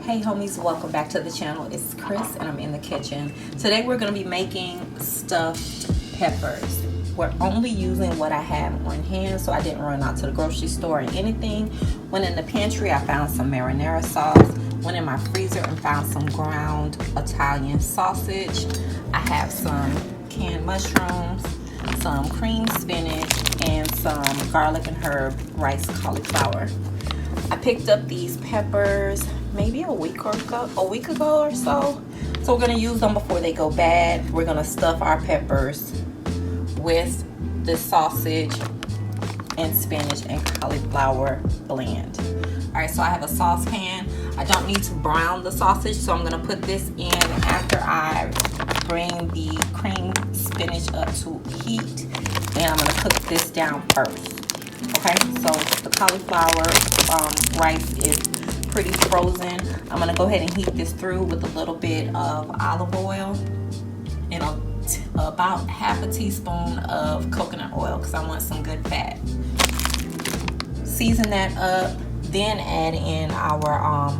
Hey homies, welcome back to the channel. It's Chris and I'm in the kitchen. Today we're going to be making stuffed peppers. We're only using what I have on hand, so I didn't run out to the grocery store or anything. Went in the pantry, I found some marinara sauce. Went in my freezer and found some ground Italian sausage. I have some canned mushrooms, some cream spinach, and some garlic and herb rice cauliflower. I picked up these peppers maybe a week ago or so. So we're gonna use them before they go bad. We're gonna stuff our peppers with the sausage and spinach and cauliflower blend. All right, so I have a saucepan. I don't need to brown the sausage, so I'm gonna put this in after I bring the cream spinach up to heat, and I'm gonna cook this down first. Okay, so the cauliflower rice is pretty frozen. I'm gonna go ahead and heat this through with a little bit of olive oil and about half a teaspoon of coconut oil because I want some good fat. Season that up, then add in our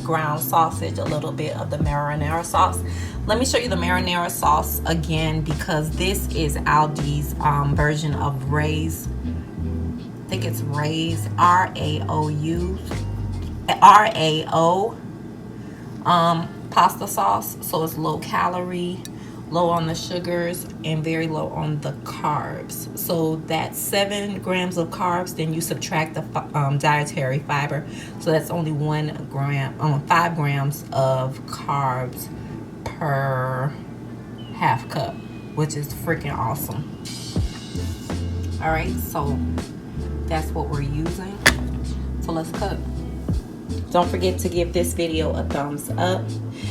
ground sausage, a little bit of the marinara sauce. Let me show you the marinara sauce again because this is Aldi's version of Ray's. I think it's Ray's, R-A-O pasta sauce. So it's low calorie, low on the sugars, and very low on the carbs. So that's 7 grams of carbs, then you subtract the dietary fiber, so that's only 5 grams of carbs per half cup, which is freaking awesome. All right, so that's what we're using. So let's cook. Don't forget to give this video a thumbs up.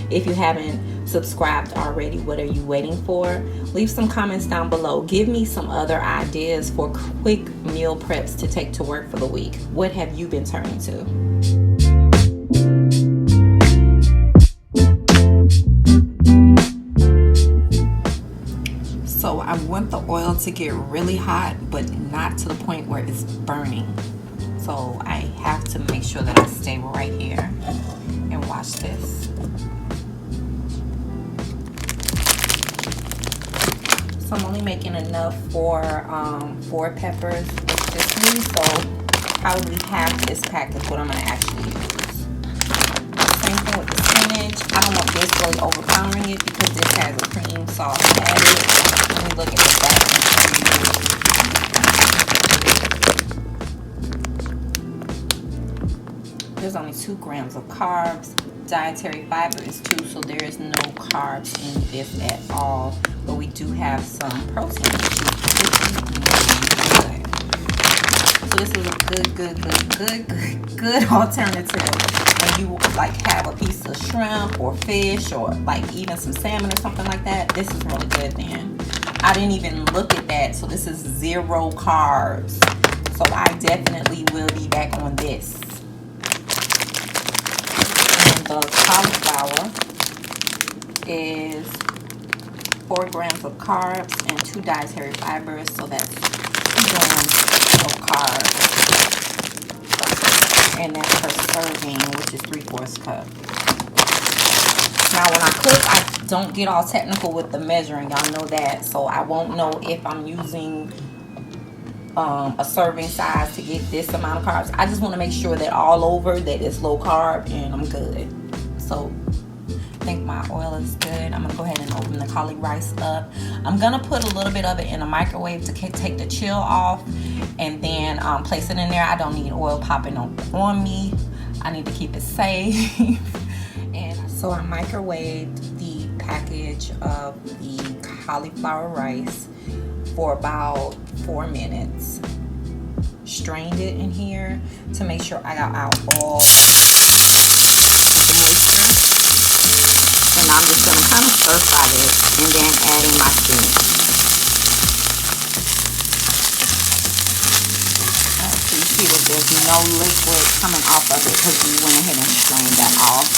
If you haven't subscribed already, what are you waiting for? Leave some comments down below. Give me some other ideas for quick meal preps to take to work for the week. What have you been turning to? So I want the oil to get really hot, but not to the point where it's burning. So I have to make sure that I stay right here and watch this. So I'm only making enough for 4 peppers with this one, so probably half this pack is what I'm gonna actually use. Same thing with the spinach. I don't want this really overpowering it because this has a cream sauce added. Let me look at the back. There's only 2 grams of carbs. Dietary fiber is 2, so there is no carbs in this at all. But we do have some protein, which is pretty good. So this is a good alternative when you like have a piece of shrimp or fish or like even some salmon or something like that. This is really good then. I didn't even look at that, so this is 0 carbs. So I definitely will be back on this. The cauliflower is 4 grams of carbs and 2 dietary fibers, so that's 2 grams of carbs, and that's per serving, which is 3/4 cup. Now when I cook, I don't get all technical with the measuring, y'all know that, so I won't know if I'm using a serving size to get this amount of carbs. I just want to make sure that all over that it's low carb and I'm good. So I think my oil is good. I'm gonna go ahead and open the cauliflower rice up. I'm gonna put a little bit of it in a microwave to take the chill off and then place it in there. I don't need oil popping on me. I need to keep it safe. And so I microwaved the package of the cauliflower rice for about 4 minutes. Strained it in here to make sure I got out all moisture. And I'm just going to kind of stir fry it and then add in my spinach. So you see that there's no liquid coming off of it because we went ahead and strained that off.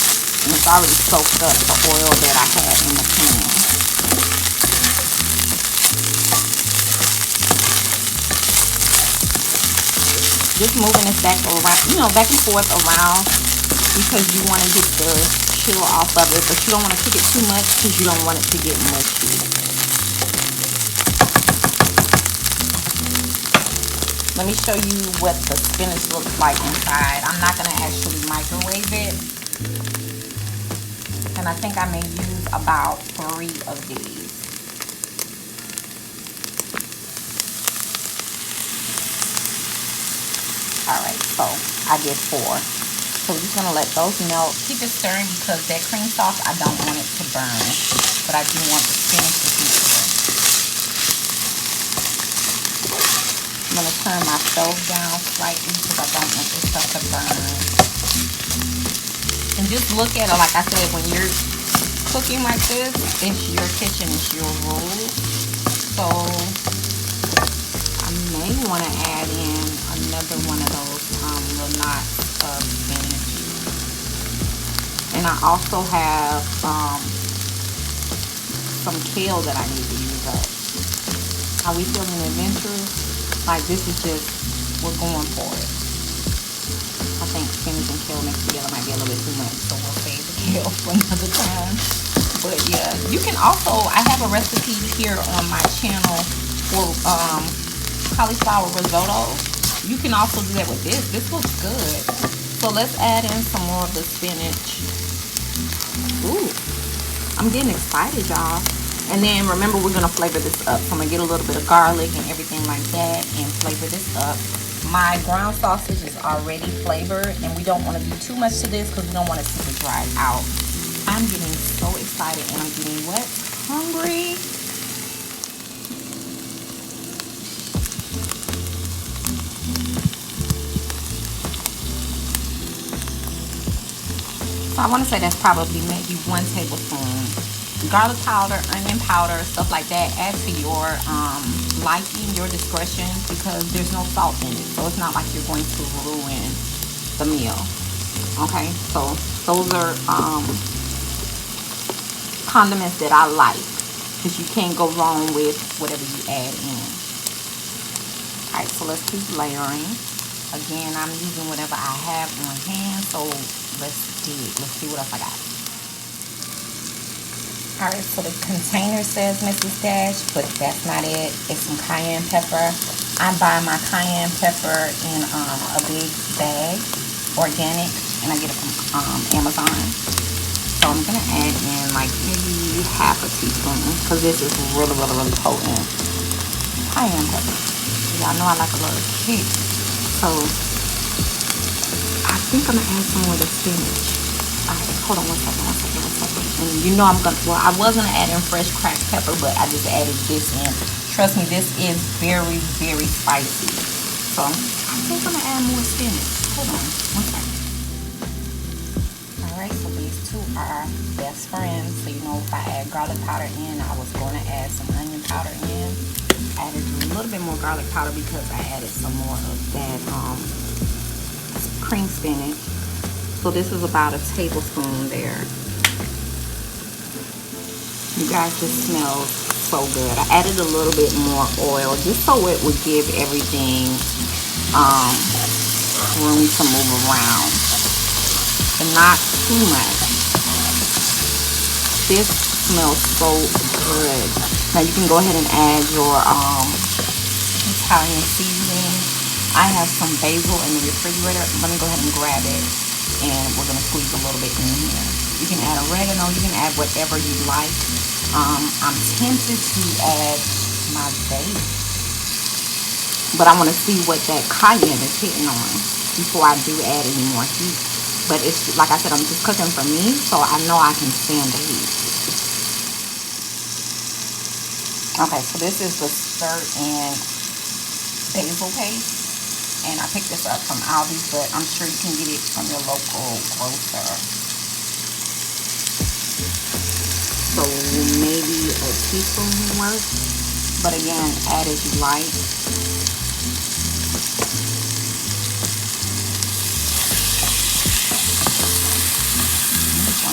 And it's already soaked up the oil that I had in the pan. Just moving this back around, back and forth around because you want to get the chill off of it, but you don't want to cook it too much because you don't want it to get mushy. Let me show you what the spinach looks like inside. I'm not going to actually microwave it. And I think I may use about 3 of these. Alright, so I did 4. So we're just going to let those melt. Keep it stirring because that cream sauce, I don't want it to burn. But I do want the spinach to heat to it. I'm going to turn my stove down slightly because I don't want this stuff to burn. And just look at it, like I said, when you're cooking like this, it's your kitchen, it's your rules. So I may want to add in another one of those little knots of spinach. And I also have some kale that I need to use up. Are we feeling adventurous? Like, this is just, we're going for it. I think spinach and kale mixed together might be a little bit too much, so we'll save the kale for another time. But yeah, you can also, I have a recipe here on my channel for cauliflower risotto. You can also do that with this. This looks good. So let's add in some more of the spinach. Ooh, I'm getting excited, y'all. And then remember, we're gonna flavor this up. So I'm gonna get a little bit of garlic and everything like that and flavor this up. My ground sausage is already flavored, and we don't want to do too much to this because we don't want it to dry out. I'm getting so excited, and I'm getting what? Hungry. So I want to say that's probably maybe 1 tablespoon. Garlic powder, onion powder, stuff like that. Add to your liking, your discretion, because there's no salt in it. So it's not like you're going to ruin the meal. Okay, so those are condiments that I like, because you can't go wrong with whatever you add in. Alright, so let's keep layering. Again, I'm using whatever I have on hand, so let's see what else I got. Alright, so the container says Mrs. Dash, but that's not it. It's some cayenne pepper. I buy my cayenne pepper in a big bag, organic, and I get it from Amazon. So I'm going to add in like maybe half a teaspoon, because this is really, really, really potent. Cayenne pepper. Y'all know I like a little kick. So I think I'm going to add some more of the spinach. Alright, hold on one second. And you know I'm gonna, well, I was gonna add in fresh cracked pepper, but I just added this in. Trust me, this is very, very spicy. So I think I'm gonna add more spinach. Hold on one second. Alright, so these two are best friends. So you know, if I add garlic powder in, I was gonna add some onion powder in. Added a little bit more garlic powder because I added some more of that cream spinach. So this is about a tablespoon there. You guys, this smells so good. I added a little bit more oil just so it would give everything room to move around, but not too much. This smells so good. Now you can go ahead and add your Italian seasoning. I have some basil in the refrigerator. Let me go ahead and grab it, and we're gonna squeeze a little bit in here. You can add oregano, you can add whatever you like. I'm tempted to add my base, but I want to see what that cayenne is hitting on before I do add any more heat. But it's like I said, I'm just cooking for me, so I know I can stand the heat. Okay, so this is the stir-in basil paste, and I picked this up from Aldi's, but I'm sure you can get it from your local grocer. So maybe a teaspoon worth, but again, add as you like.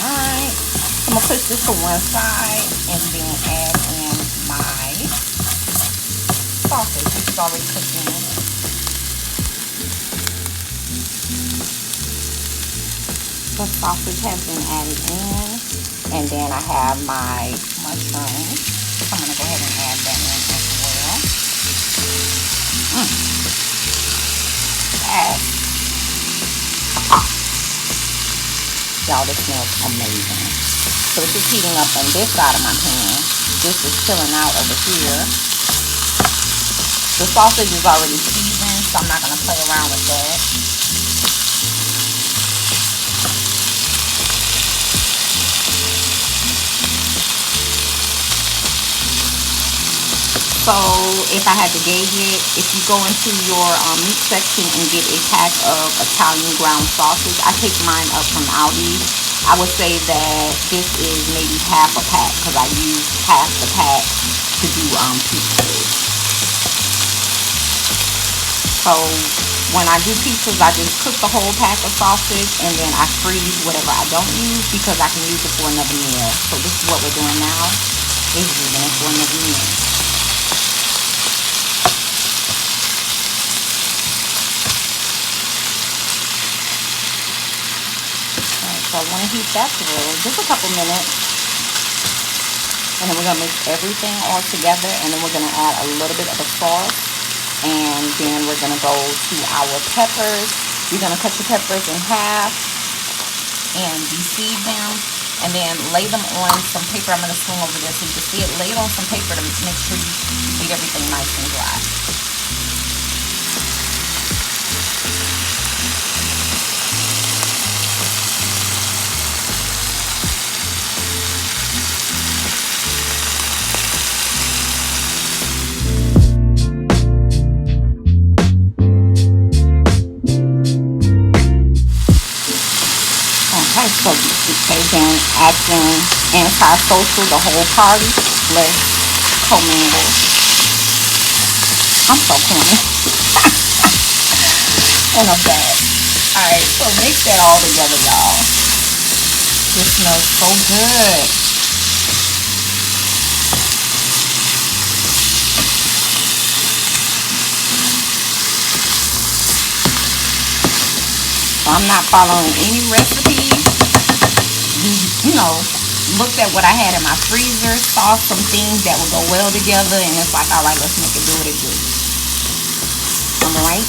Alright, I'm gonna push this to one side and then add in my sausage, which is already cooked in. The sausage has been added in, and then I have my mushrooms. So I'm gonna go ahead and add that in as well. Y'all, this smells amazing. So it's just heating up on this side of my pan. This is chilling out over here. The sausage is already seasoned, so I'm not gonna play around with that. So if I had to gauge it, if you go into your meat section and get a pack of Italian ground sausage, I pick mine up from Aldi. I would say that this is maybe half a pack because I use half the pack to do pizzas. So when I do pizzas, I just cook the whole pack of sausage and then I freeze whatever I don't use because I can use it for another meal. So this is what we're doing now, is using it for another meal. So I want to heat that through just a couple minutes, and then we're going to mix everything all together, and then we're going to add a little bit of the sauce, and then we're going to go to our peppers. You're going to cut your peppers in half and de-seed them, and then lay them on some paper. I'm going to swing over this so you can see it. Lay it on some paper to make sure you get everything nice and dry. So then acting anti-social, the whole party, let's commingle. I'm so corny. And I'm bad. Alright, so mix that all together, y'all. This smells so good. So I'm not following any recipe. You know, looked at what I had in my freezer, saw some things that would go well together, and it's like, all right, let's make it do what it do. Alright.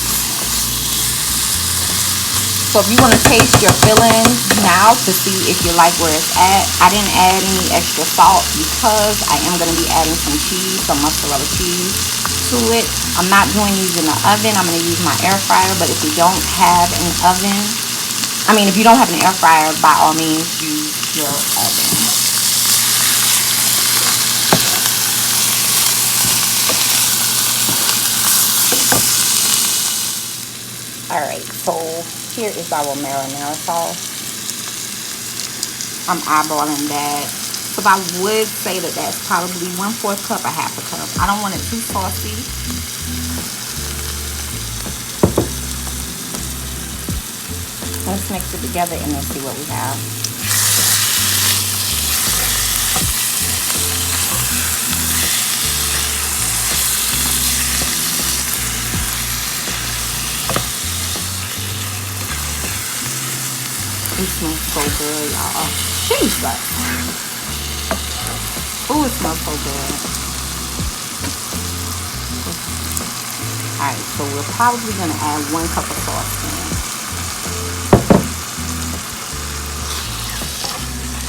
So if you want to taste your fillings now to see if you like where it's at, I didn't add any extra salt because I am going to be adding some cheese, some mozzarella cheese to it. I'm not doing these in the oven. I'm going to use my air fryer, but if you don't have an oven, if you don't have an air fryer, by all means, use your oven. Alright, so here is our marinara sauce. I'm eyeballing that. So I would say that that's probably 1/4 cup or half a cup. I don't want it too saucy. Let's mix it together and then see what we have. It smells so good, y'all. Jesus. Oh, it smells so good. Alright, so we're probably going to add 1 cup of sauce in.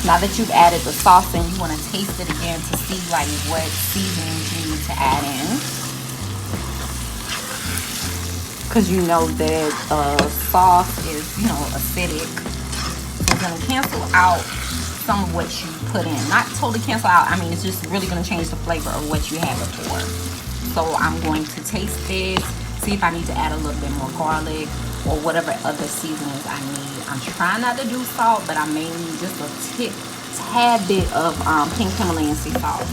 Now that you've added the sauce in, you want to taste it again to see like what seasonings you need to add in. Because you know that sauce is, acidic. It's going to cancel out some of what you put in. Not totally cancel out. It's just really going to change the flavor of what you had before. So I'm going to taste this, see if I need to add a little bit more garlic or whatever other seasonings I need. I'm trying not to do salt, but I may need just a tad bit of pink Himalayan sea salt.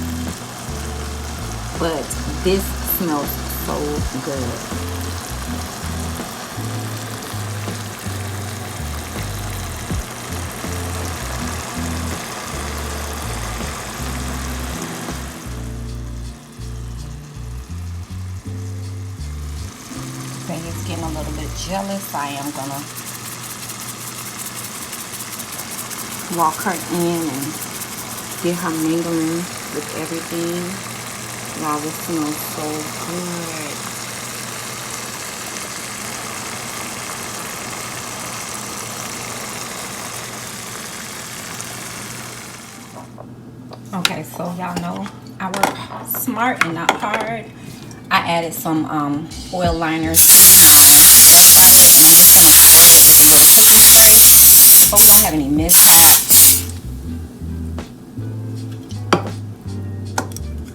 But this smells so good. It's getting a little bit jealous. I am gonna walk her in and get her mingling with everything. Wow, this smells so good. Okay, so y'all know I work smart and not hard. I added some oil liners in our air fryer, and I'm just gonna spray it with a little cooking spray. Hope you don't have any mishaps.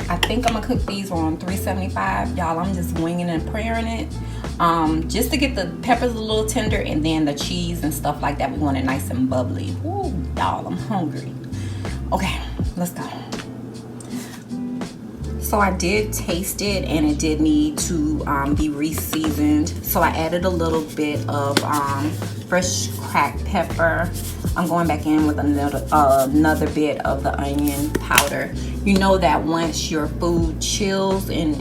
I think I'm gonna cook these on 375. Y'all, I'm just winging and praying it. Just to get the peppers a little tender, and then the cheese and stuff like that. We want it nice and bubbly. Ooh, y'all, I'm hungry. Okay, let's go. So I did taste it, and it did need to be re-seasoned. So I added a little bit of fresh cracked pepper. I'm going back in with another bit of the onion powder. You know that once your food chills and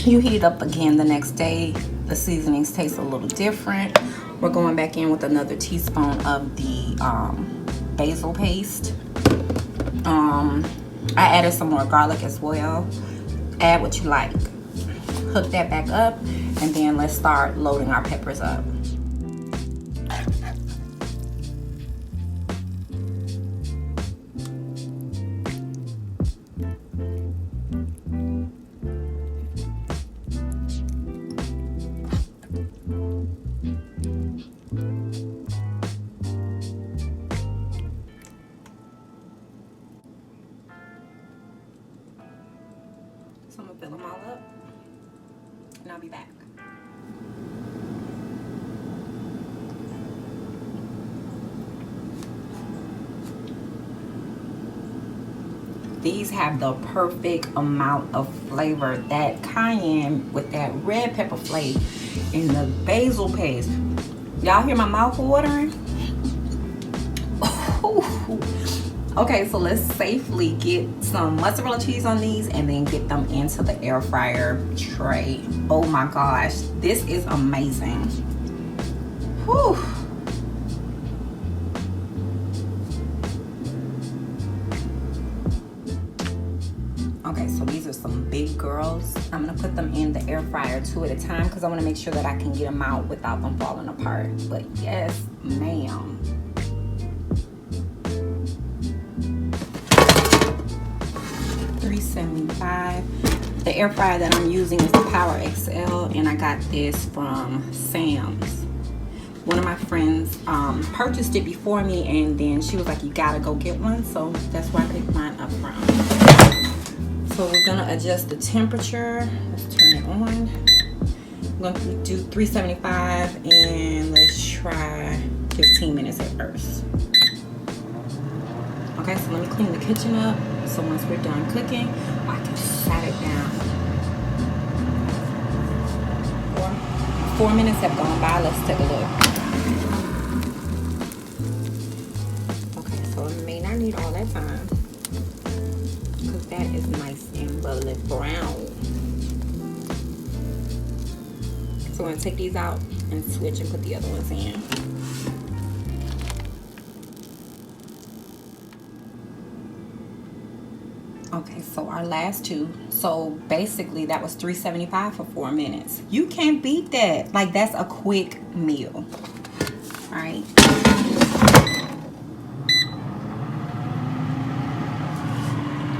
you heat it up again the next day, the seasonings taste a little different. We're going back in with another teaspoon of the basil paste. I added some more garlic as well. Add what you like. Hook that back up, and then let's start loading our peppers up. So I'm gonna fill them all up, and I'll be back. These have the perfect amount of flavor. That cayenne with that red pepper flake and the basil paste. Y'all hear my mouth watering? Okay, so let's safely get some mozzarella cheese on these and then get them into the air fryer tray. Oh my gosh, this is amazing. Whew. Okay, so these are some big girls. I'm gonna put them in the air fryer 2 at a time because I want to make sure that I can get them out without them falling apart. But yes, ma'am. $3.75. The air fryer that I'm using is the Power XL, and I got this from Sam's. One of my friends purchased it before me, and then she was like, you gotta go get one, so that's where I picked mine up from. So we're gonna adjust the temperature. Let's turn it on. I'm gonna do 375, and let's try 15 minutes at first. Okay, so let me clean the kitchen up. So once we're done cooking, I can set it down. 4 minutes have gone by. Let's take a look. Okay, so it may not need all that time because that is nice and bubbly brown. So I'm gonna take these out and switch and put the other ones in. Okay, so our last two. So basically that was $3.75 for 4 minutes. You can't beat that. Like, that's a quick meal. All right.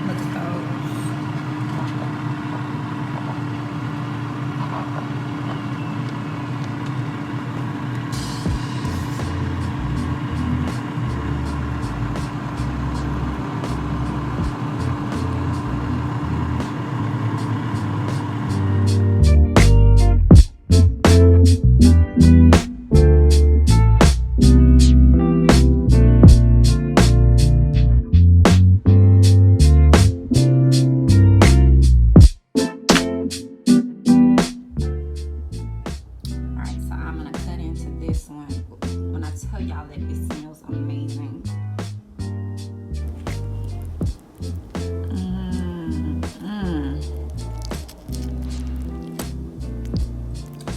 Look at those.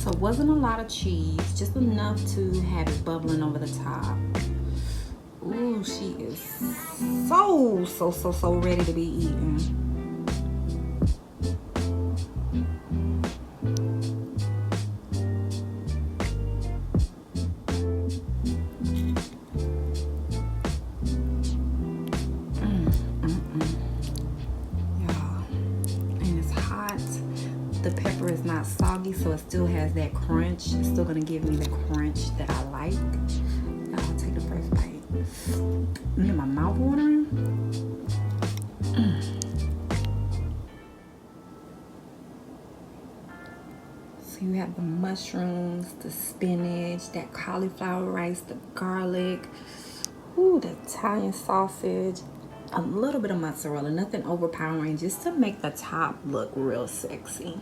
So it wasn't a lot of cheese, just enough to have it bubbling over the top. Ooh, she is so ready to be eaten. The pepper is not soggy, so it still has that crunch. It's still gonna give me the crunch that I like. I'll take the first bite. Get my mouth watering. So you have the mushrooms, the spinach, that cauliflower rice, the garlic, ooh, the Italian sausage, a little bit of mozzarella, nothing overpowering, just to make the top look real sexy.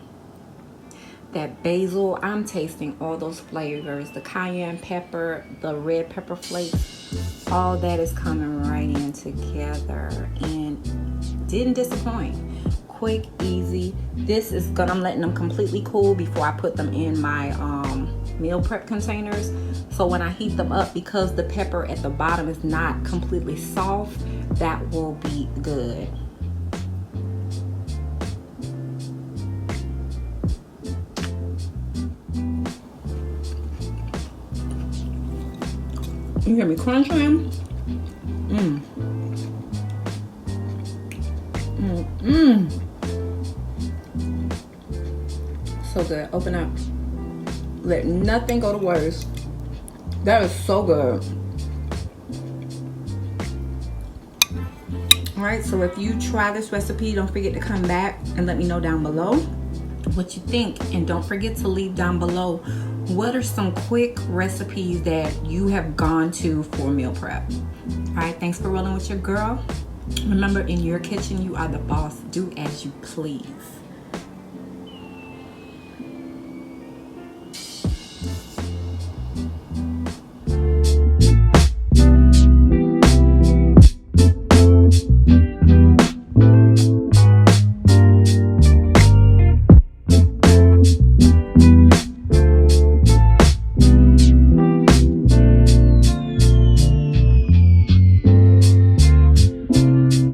That basil, I'm tasting all those flavors, the cayenne pepper, the red pepper flakes, all that is coming right in together and didn't disappoint. Quick, easy. This is good. I'm letting them completely cool before I put them in my meal prep containers. So when I heat them up, because the pepper at the bottom is not completely soft, that will be good. You hear me crunching? So good. Open up. Let nothing go to waste. That is so good. Alright, so if you try this recipe, don't forget to come back and let me know down below what you think. And don't forget to leave down below what are some quick recipes that you have gone to for meal prep. Alright, thanks for rolling with your girl. Remember, in your kitchen, you are the boss. Do as you please.